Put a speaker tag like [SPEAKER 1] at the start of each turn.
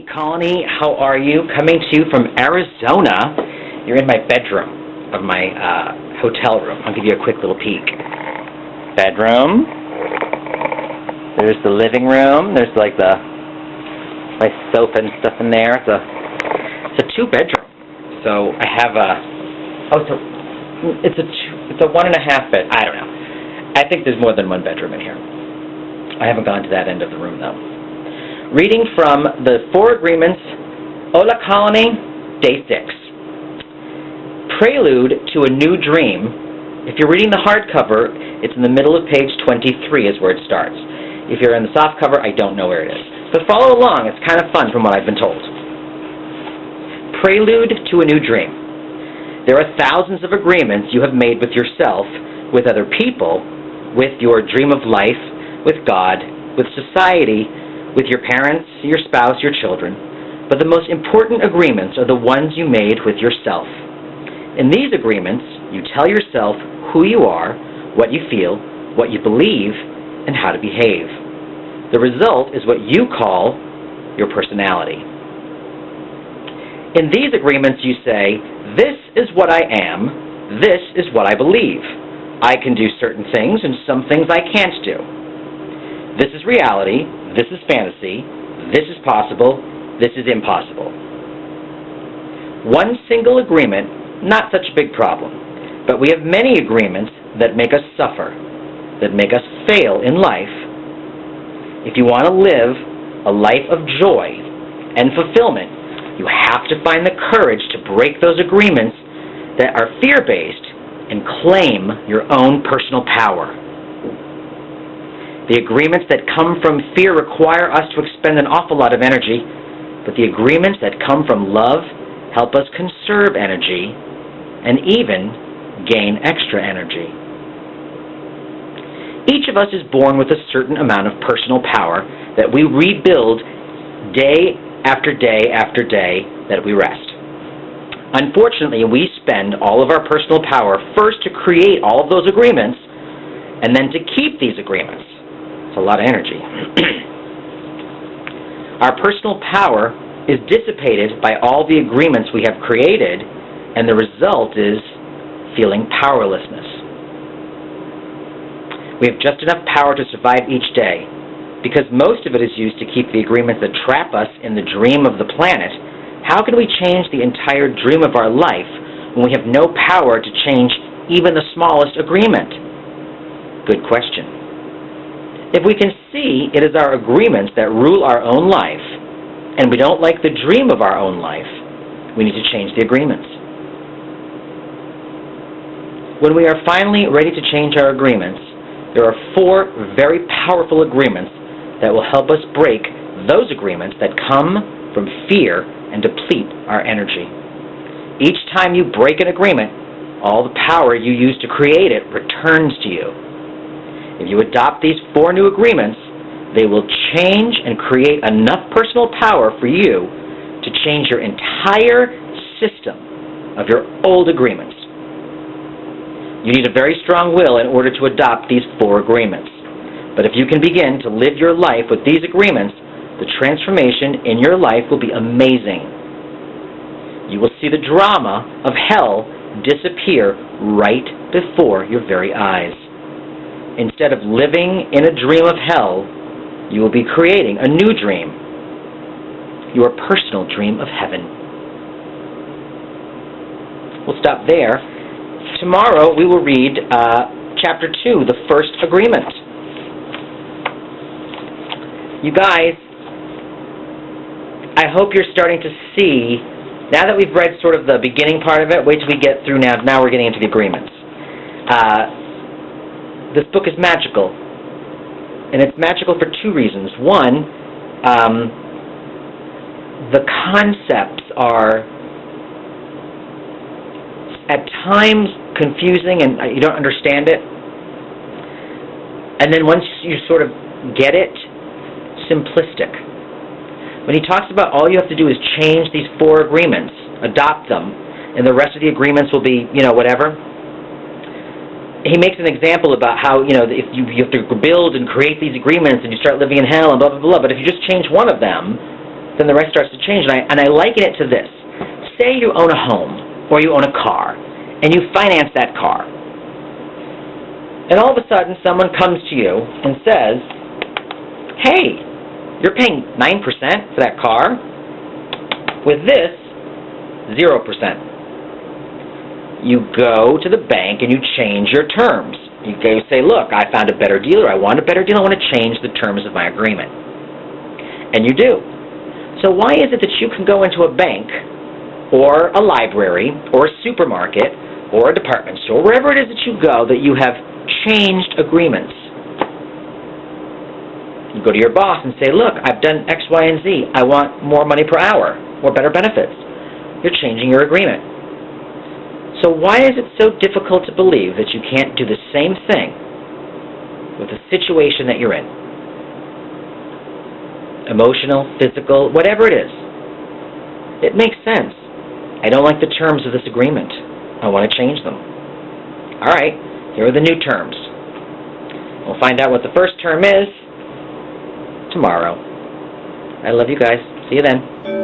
[SPEAKER 1] Hey, Colony, how are you? Coming to you from Arizona. You're in my bedroom of my hotel room. I'll give you a quick little peek. Bedroom. There's the living room. There's like my sofa and stuff in there. It's a two-bedroom. So I have it's a 1.5 bed. I don't know. I think there's more than one bedroom in here. I haven't gone to that end of the room though. Reading from the 4 Agreements, Hola Colony, Day 6. Prelude to a New Dream. If you're reading the hardcover, it's in the middle of page 23 is where it starts. If you're in the softcover, I don't know where it is. But follow along, it's kind of fun from what I've been told. Prelude to a New Dream. There are thousands of agreements you have made with yourself, with other people, with your dream of life, with God, with society, with your parents, your spouse, your children. But the most important agreements are the ones you made with yourself. In these agreements, you tell yourself who you are, what you feel, what you believe, and how to behave. The result is what you call your personality. In these agreements, you say, this is what I am, this is what I believe. I can do certain things and some things I can't do. This is reality, this is fantasy, this is possible, this is impossible. One single agreement, not such a big problem, but we have many agreements that make us suffer, that make us fail in life. If you want to live a life of joy and fulfillment, you have to find the courage to break those agreements that are fear-based and claim your own personal power. The agreements that come from fear require us to expend an awful lot of energy, but the agreements that come from love help us conserve energy and even gain extra energy. Each of us is born with a certain amount of personal power that we rebuild day after day after day that we rest. Unfortunately, we spend all of our personal power first to create all of those agreements and then to keep these agreements. It's a lot of energy. Our personal power is dissipated by all the agreements we have created, and the result is feeling powerlessness. We have just enough power to survive each day. Because most of it is used to keep the agreements that trap us in the dream of the planet, how can we change the entire dream of our life when we have no power to change even the smallest agreement? Good question. If we can see it is our agreements that rule our own life, and we don't like the dream of our own life, we need to change the agreements. When we are finally ready to change our agreements, there are 4 very powerful agreements that will help us break those agreements that come from fear and deplete our energy. Each time you break an agreement, all the power you used to create it returns to you. If you adopt these 4 new agreements, they will change and create enough personal power for you to change your entire system of your old agreements. You need a very strong will in order to adopt these 4 agreements. But if you can begin to live your life with these agreements, the transformation in your life will be amazing. You will see the drama of hell disappear right before your very eyes. Instead of living in a dream of hell, you will be creating a new dream, your personal dream of heaven. We'll stop there. Tomorrow we will read Chapter 2, the first agreement. You guys, I hope you're starting to see, now that we've read sort of the beginning part of it, wait till we get through now we're getting into the agreements. This book is magical, and it's magical for 2 reasons. One, the concepts are at times confusing and you don't understand it, and then once you sort of get it, simplistic. When he talks about all you have to do is change these 4 agreements, adopt them, and the rest of the agreements will be, whatever. He makes an example about how, if you have to build and create these agreements and you start living in hell and blah, blah, blah, but if you just change one of them, then the rest starts to change. And I liken it to this. Say you own a home or you own a car, and you finance that car. And all of a sudden, someone comes to you and says, hey, you're paying 9% for that car. With this, 0%. You go to the bank and you change your terms. You go say, look, I found a better deal, or I want a better deal, I want to change the terms of my agreement. And you do. So why is it that you can go into a bank or a library or a supermarket or a department store, wherever it is that you go, that you have changed agreements? You go to your boss and say, look, I've done X, Y, and Z. I want more money per hour or better benefits. You're changing your agreement. So why is it so difficult to believe that you can't do the same thing with the situation that you're in? Emotional, physical, whatever it is. It makes sense. I don't like the terms of this agreement. I want to change them. All right, here are the new terms. We'll find out what the first term is tomorrow. I love you guys. See you then.